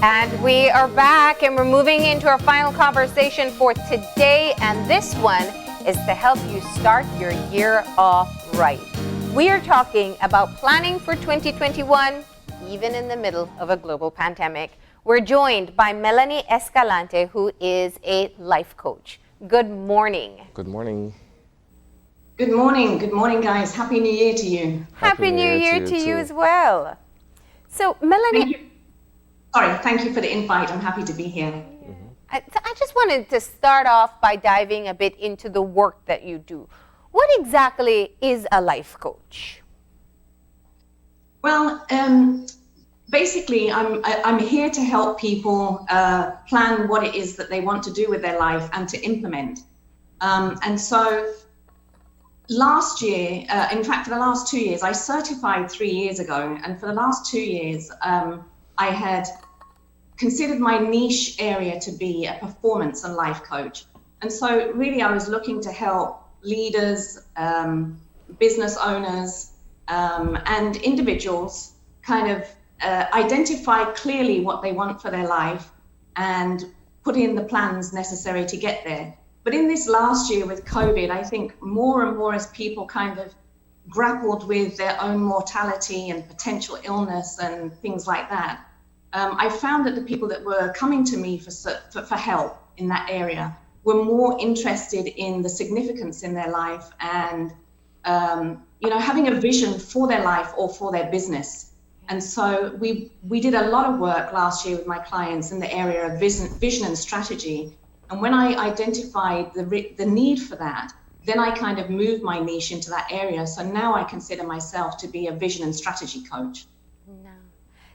And we are back, and we're moving into our final conversation for today. And this one is to help you start your year off right. We are talking about planning for 2021, even in the middle of a global pandemic. We're joined by Melanie Escalante, who is a life coach. Good morning. Good morning. Good morning. Good morning, guys. Happy New Year to you. Happy New Year to you as well. So, Melanie. Thank you for the invite. I'm happy to be here. I just wanted to start off by diving a bit into the work that you do. What exactly is a life coach? Well, basically, I'm here to help people plan what it is that they want to do with their life and to implement. And so last year, in fact, for the last 2 years, I certified 3 years ago. And for the last 2 years, I had considered my niche area to be a performance and life coach. And so really I was looking to help leaders, business owners, and individuals kind of identify clearly what they want for their life and put in the plans necessary to get there. But in this last year with COVID, I think more and more as people kind of grappled with their own mortality and potential illness and things like that, I found that the people that were coming to me for help in that area were more interested in the significance in their life and having a vision for their life or for their business. And so we did a lot of work last year with my clients in the area of vision and strategy. And when I identified the need for that, then I kind of moved my niche into that area. So now I consider myself to be a vision and strategy coach.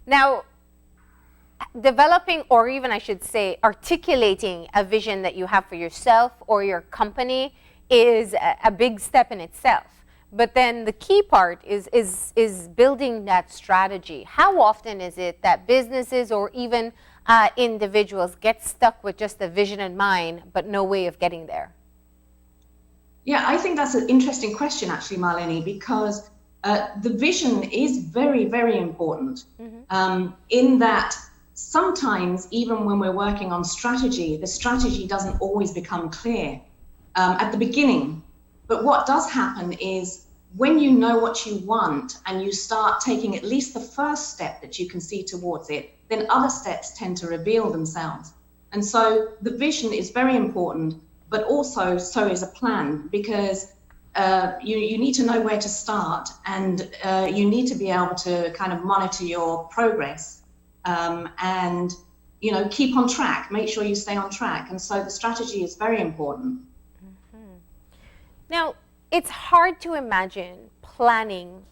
Now, developing, or even I should say, articulating a vision that you have for yourself or your company is a big step in itself. But then the key part is building that strategy. How often is it that businesses or even individuals get stuck with just a vision in mind, but no way of getting there? Yeah, I think that's an interesting question, actually, Melanie, because the vision is very, very important. In that sometimes, even when we're working on strategy, the strategy doesn't always become clear at the beginning. But what does happen is when you know what you want and you start taking at least the first step that you can see towards it, then other steps tend to reveal themselves. And so the vision is very important, but also so is a plan, because you need to know where to start, and you need to be able to kind of monitor your progress and keep on track, make sure you stay on track. And so the strategy is very important. Now, it's hard to imagine planning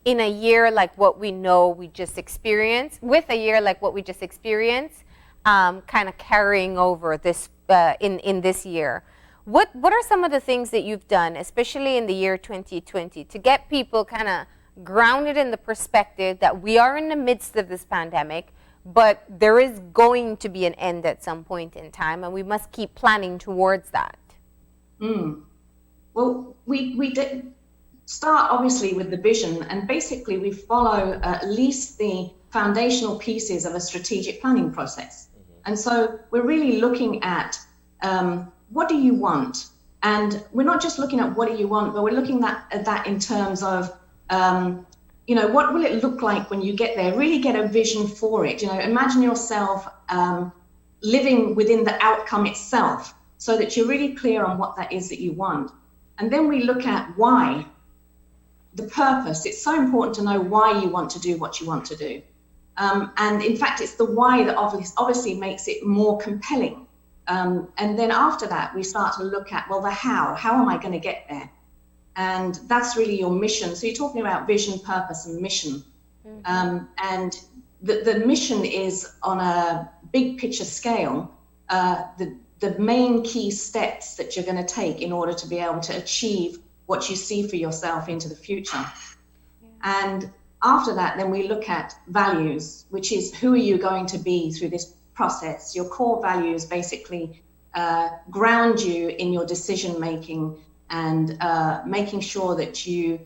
in a year like what we know we just experienced, with a year like what we just experienced, kind of carrying over this in this year. What are some of the things that you've done, especially in the year 2020, to get people kind of grounded in the perspective that we are in the midst of this pandemic, but there is going to be an end at some point in time, and we must keep planning towards that? Well, we did start obviously with the vision, and basically we follow at least the foundational pieces of a strategic planning process. And so we're really looking at what do you want? And we're not just looking at what do you want, but we're looking at that in terms of, what will it look like when you get there? Really get a vision for it. Imagine yourself living within the outcome itself so that you're really clear on what that is that you want. And then we look at why, the purpose. It's so important to know why you want to do what you want to do. And in fact, it's the why that obviously makes it more compelling. And then after that, we start to look at, well, the how am I going to get there? And that's really your mission. So you're talking about vision, purpose, and mission. And the mission is on a big picture scale, the main key steps that you're going to take in order to be able to achieve what you see for yourself into the future. And after that, then we look at values, which is who are you going to be through this process. Your core values basically ground you in your decision making and making sure that you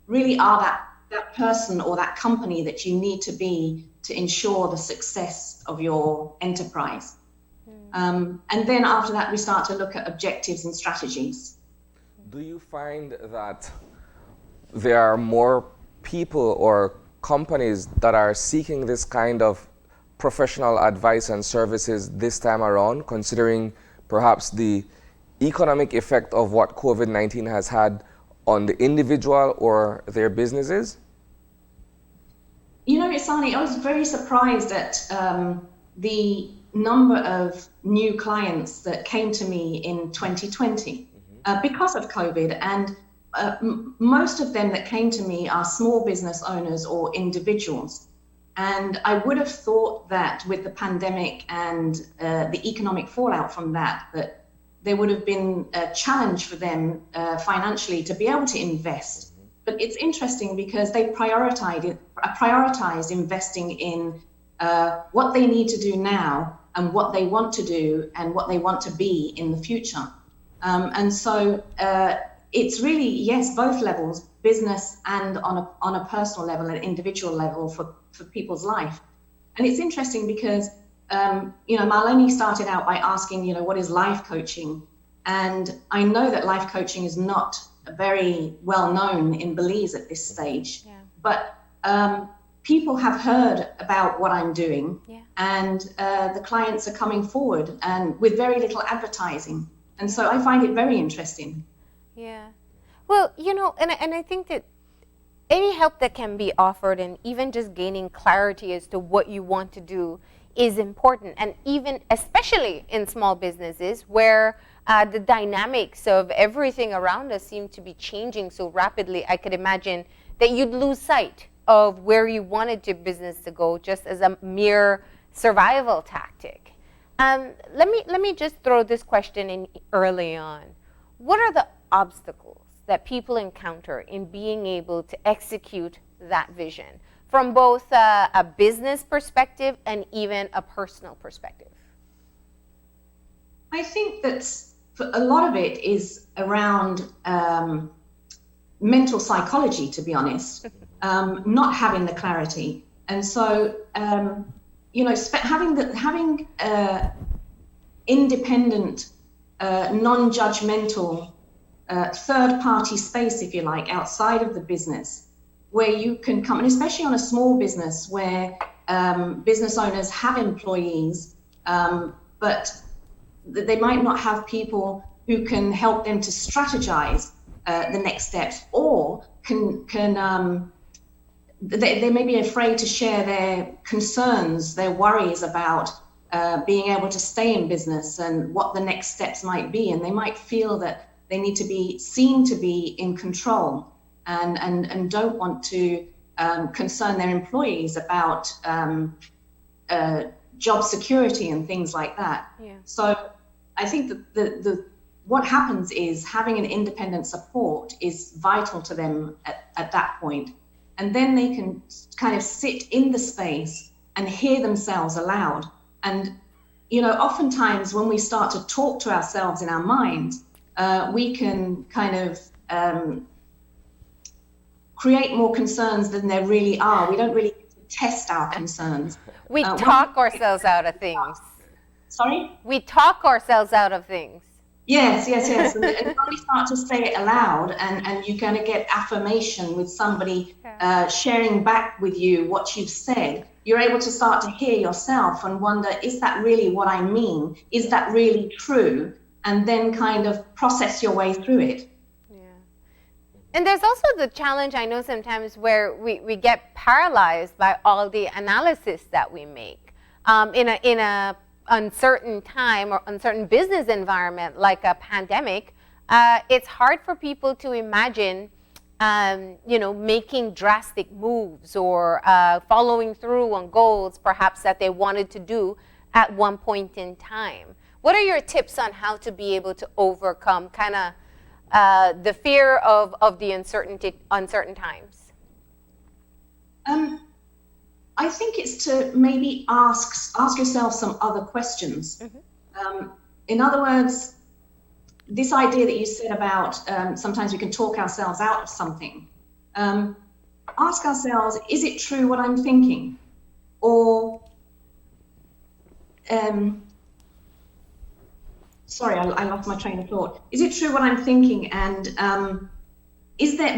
really are that person or that company that you need to be to ensure the success of your enterprise. And then after that, we start to look at objectives and strategies. Do you find that there are more people or companies that are seeking this kind of professional advice and services this time around, considering perhaps the economic effect of what COVID-19 has had on the individual or their businesses? You know, Isani, I was very surprised at the number of new clients that came to me in 2020 because of COVID. And most of them that came to me are small business owners or individuals. And I would have thought that with the pandemic and the economic fallout from that, that there would have been a challenge for them financially to be able to invest. But it's interesting because they prioritized investing in what they need to do now and what they want to do and what they want to be in the future. And so it's really, yes, both levels, business and on a personal level, an individual level for people's life. And it's interesting because, Melanie started out by asking, what is life coaching? And I know that life coaching is not very well known in Belize at this stage, but people have heard about what I'm doing, and the clients are coming forward and with very little advertising. And so I find it very interesting. Yeah. Well, and I think that any help that can be offered and even just gaining clarity as to what you want to do is important. And even, especially in small businesses where the dynamics of everything around us seem to be changing so rapidly, I could imagine that you'd lose sight of where you wanted your business to go just as a mere survival tactic. Let me just throw this question in early on. What are the obstacles that people encounter in being able to execute that vision from both a business perspective and even a personal perspective? I think that a lot of it is around mental psychology, to be honest, not having the clarity. And so, having independent, non-judgmental, third-party space, if you like, outside of the business, where you can come, and especially on a small business where business owners have employees, but they might not have people who can help them to strategize the next steps, or they may be afraid to share their concerns, their worries about being able to stay in business and what the next steps might be. And they might feel that they need to be seen to be in control and don't want to concern their employees about job security and things like that. Yeah. So I think that what happens is having an independent support is vital to them at that point. And then they can kind of sit in the space and hear themselves aloud. And, oftentimes when we start to talk to ourselves in our minds, we can kind of create more concerns than there really are. We don't really test our concerns. We talk ourselves out of things. Sorry? We talk ourselves out of things. Yes. And when we start to say it aloud and you're going to get affirmation with somebody sharing back with you what you've said, you're able to start to hear yourself and wonder, is that really what I mean? Is that really true? And then kind of process your way through it. Yeah. And there's also the challenge, I know sometimes, where we get paralyzed by all the analysis that we make in a uncertain time or uncertain business environment like a pandemic. It's hard for people to imagine making drastic moves or following through on goals perhaps that they wanted to do at one point in time. What are your tips on how to be able to overcome kind of the fear of the uncertain times? I think it's to maybe ask yourself some other questions. Mm-hmm. In other words, this idea that you said about sometimes we can talk ourselves out of something. Ask ourselves, is it true what I'm thinking? or sorry, I lost my train of thought. Is it true what I'm thinking? And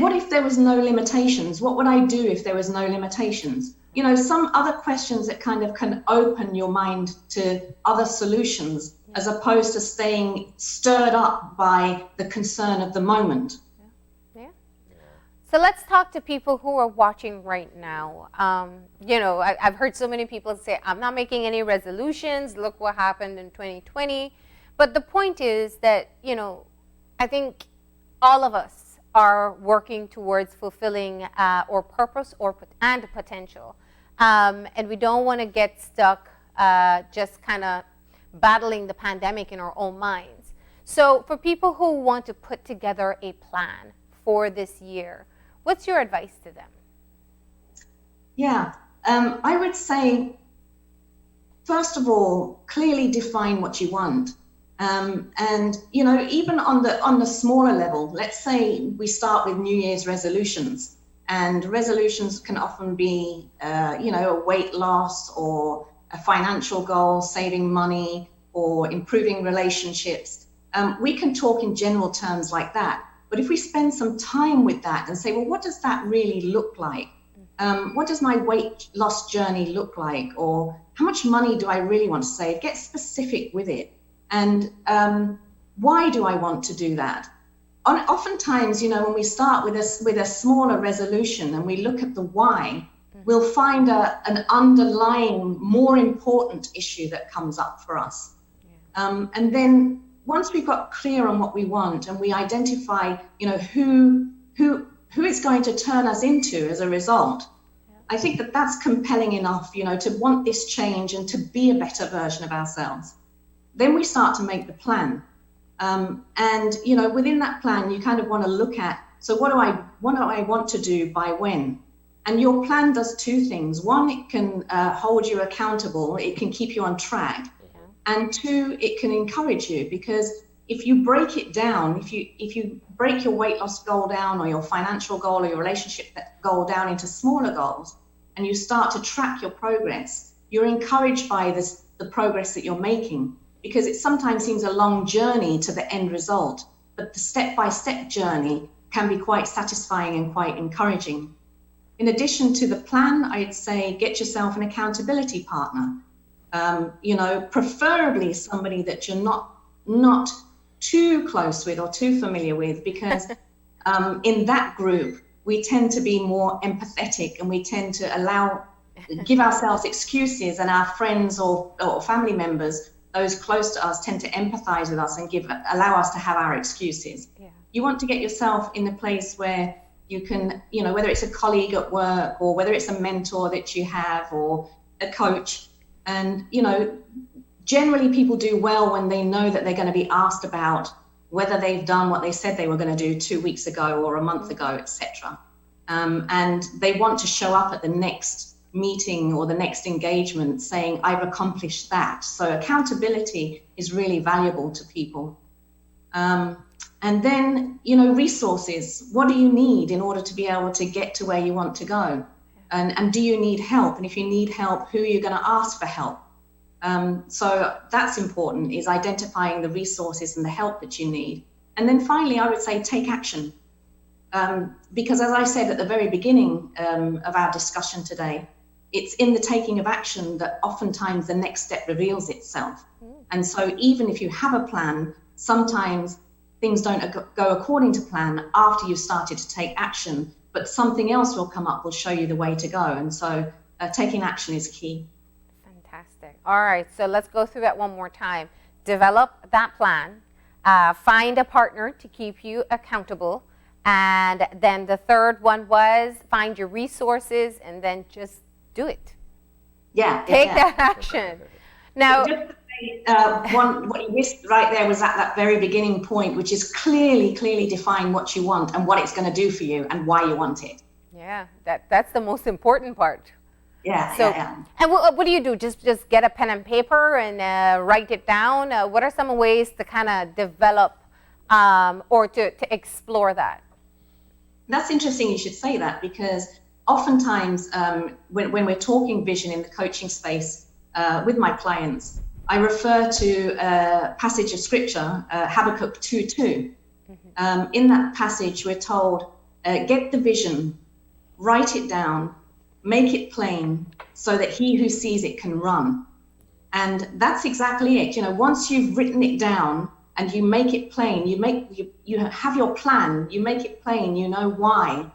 what if there was no limitations? What would I do if there was no limitations? You know, some other questions that kind of can open your mind to other solutions, as opposed to staying stirred up by the concern of the moment. Yeah. So let's talk to people who are watching right now. You know, I've heard so many people say, I'm not making any resolutions. Look what happened in 2020. But the point is that, you know, I think all of us are working towards fulfilling our purpose and potential. And we don't want to get stuck just kind of battling the pandemic in our own minds. So for people who want to put together a plan for this year, what's your advice to them? Yeah, I would say, first of all, clearly define what you want. And, you know, even on the smaller level, let's say we start with New Year's resolutions, and resolutions can often be, you know, a weight loss or a financial goal, saving money or improving relationships. We can talk in general terms like that. But if we spend some time with that and say, well, what does that really look like? What does my weight loss journey look like? Or how much money do I really want to save? Get specific with it. And why do I want to do that? Oftentimes, you know, when we start with a smaller resolution and we look at the why, we'll find an underlying, more important issue that comes up for us. Yeah. And then once we've got clear on what we want and we identify, you know, who it's going to turn us into as a result, I think that's compelling enough, you know, to want this change and to be a better version of ourselves. Then we start to make the plan. And, you know, within that plan, you kind of want to look at, so what do I want to do by when? And your plan does two things. One, it can hold you accountable. It can keep you on track. And two, it can encourage you, because if you break it down, if you break your weight loss goal down, or your financial goal, or your relationship goal down into smaller goals, and you start to track your progress, you're encouraged by the progress that you're making. Because it sometimes seems a long journey to the end result, but the step-by-step journey can be quite satisfying and quite encouraging. In addition to the plan, I'd say get yourself an accountability partner. You know, preferably somebody that you're not too close with or too familiar with, because in that group, we tend to be more empathetic, and we tend to give ourselves excuses, and our friends or family members, those close to us, tend to empathize with us and allow us to have our excuses. Yeah. You want to get yourself in a place where you can, you know, whether it's a colleague at work or whether it's a mentor that you have or a coach. And, you know, generally people do well when they know that they're going to be asked about whether they've done what they said they were going to do 2 weeks ago or a month ago, etc. And they want to show up at the next meeting or the next engagement saying, I've accomplished that. So accountability is really valuable to people. And then, you know, resources. What do you need in order to be able to get to where you want to go? And do you need help? And if you need help, who are you going to ask for help? So that's important, is identifying the resources and the help that you need. And then finally, I would say take action. Because as I said at the very beginning of our discussion today, it's in the taking of action that oftentimes the next step reveals itself. And so even if you have a plan, sometimes things don't go according to plan after you've started to take action, but something else will come up, will show you the way to go. And so taking action is key. Fantastic. All right, so let's go through that one more time. Develop that plan, find a partner to keep you accountable, and then the third one was find your resources, and then just do it. Yeah. Take that action. Now, just to say, what you missed right there was at that very beginning point, which is clearly define what you want and what it's going to do for you and why you want it. Yeah, that's the most important part. Yeah. So, yeah. And what do you do? Just get a pen and paper and write it down? What are some ways to kind of develop or to explore that? That's interesting you should say that, because oftentimes when we're talking vision in the coaching space with my clients, I refer to a passage of scripture, Habakkuk 2:2. In that passage, we're told, get the vision, write it down, make it plain, so that he who sees it can run. And that's exactly it. You know, once you've written it down and you make it plain, you have your plan, you make it plain, you know why,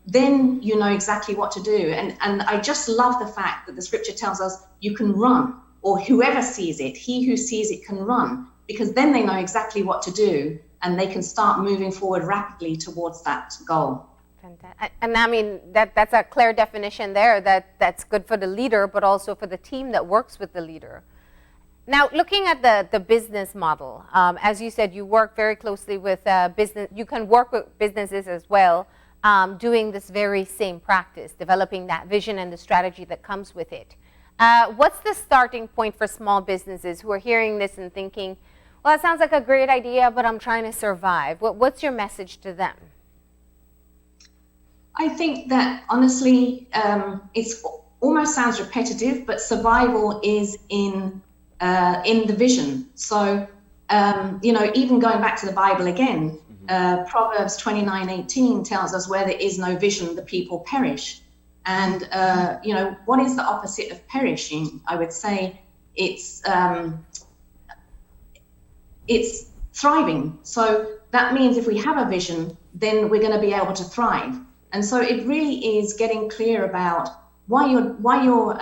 then you know exactly what to do. And I just love the fact that the scripture tells us you can run, or whoever sees it, he who sees it can run, because then they know exactly what to do and they can start moving forward rapidly towards that goal. And I mean, that's a clear definition there, that's good for the leader, but also for the team that works with the leader. Now, looking at the business model, as you said, you work very closely with business. You can work with businesses as well, doing this very same practice, developing that vision and the strategy that comes with it. What's the starting point for small businesses who are hearing this and thinking, well, it sounds like a great idea, but I'm trying to survive? What's your message to them? I think that honestly, it almost sounds repetitive, but survival is in the vision. So, even going back to the Bible again, Proverbs 29:18 tells us where there is no vision, the people perish. And, what is the opposite of perishing? I would say it's thriving. So that means if we have a vision, then we're going to be able to thrive. And so it really is getting clear about why you're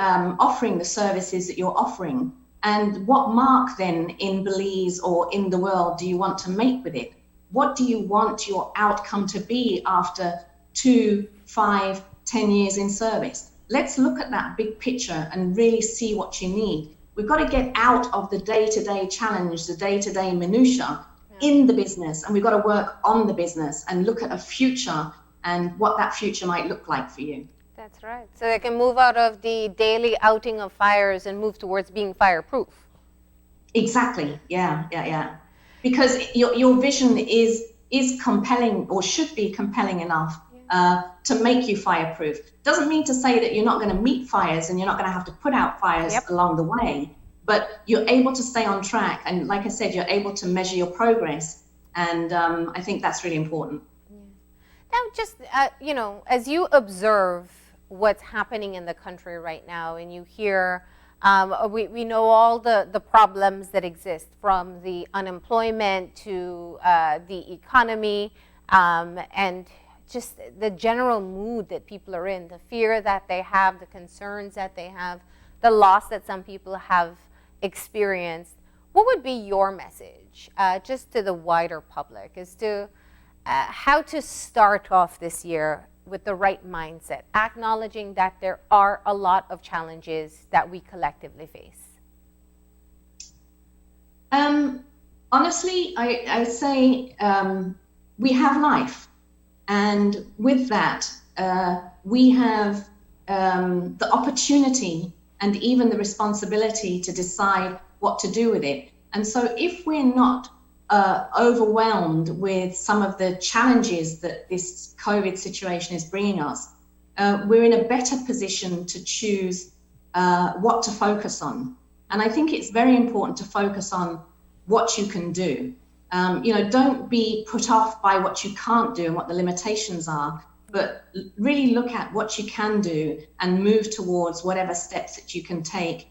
offering the services that you're offering, and what mark then in Belize or in the world do you want to make with it? What do you want your outcome to be after 2, 5, 10 years in service? Let's look at that big picture and really see what you need. We've got to get out of the day-to-day challenge, the day-to-day minutia in the business, and we've got to work on the business and look at a future and what that future might look like for you. That's right. So they can move out of the daily outing of fires and move towards being fireproof. Exactly. Yeah. Because your vision is compelling, or should be compelling enough to make you fireproof. Doesn't mean to say that you're not going to meet fires and you're not going to have to put out fires along the way, but you're able to stay on track. And like I said, you're able to measure your progress. And I think that's really important. Now, just, as you observe what's happening in the country right now, and you hear, we know all the problems that exist, from the unemployment to the economy, and just the general mood that people are in, the fear that they have, the concerns that they have, the loss that some people have experienced. What would be your message just to the wider public as to how to start off this year with the right mindset, acknowledging that there are a lot of challenges that we collectively face? Honestly, I say we have life. And with that, we have the opportunity and even the responsibility to decide what to do with it. And so if we're not overwhelmed with some of the challenges that this COVID situation is bringing us, we're in a better position to choose what to focus on. And I think it's very important to focus on what you can do. Don't be put off by what you can't do and what the limitations are, but really look at what you can do and move towards whatever steps that you can take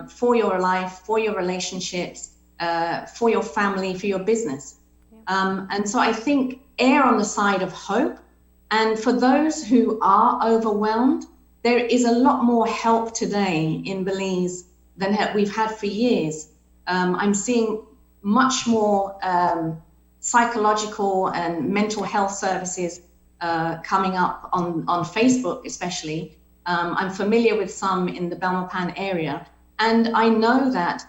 for your life, for your relationships, for your family, for your business. And so I think err on the side of hope. And for those who are overwhelmed, there is a lot more help today in Belize than we've had for years. I'm seeing much more psychological and mental health services coming up on Facebook, especially. I'm familiar with some in the Belmopan area. And I know that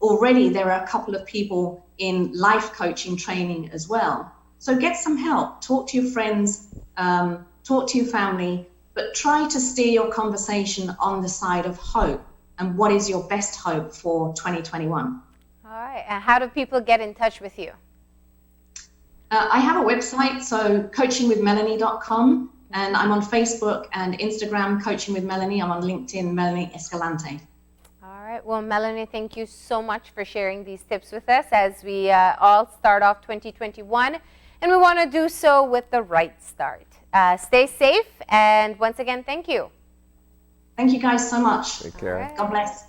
already there are a couple of people in life coaching training as well. So get some help, talk to your friends, talk to your family, but try to steer your conversation on the side of hope and what is your best hope for 2021. All right, and how do people get in touch with you? I have a website, so coachingwithmelanie.com. And I'm on Facebook and Instagram, Coaching with Melanie. I'm on LinkedIn, Melanie Escalante. All right. Well, Melanie, thank you so much for sharing these tips with us as we all start off 2021. And we want to do so with the right start. Stay safe. And once again, thank you. Thank you guys so much. Take care. Right. God bless.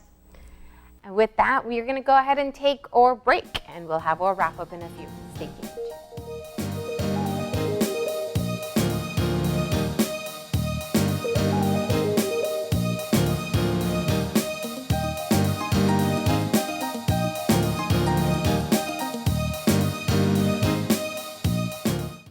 And with that, we are going to go ahead and take our break. And we'll have our wrap up in a few. Stay tuned.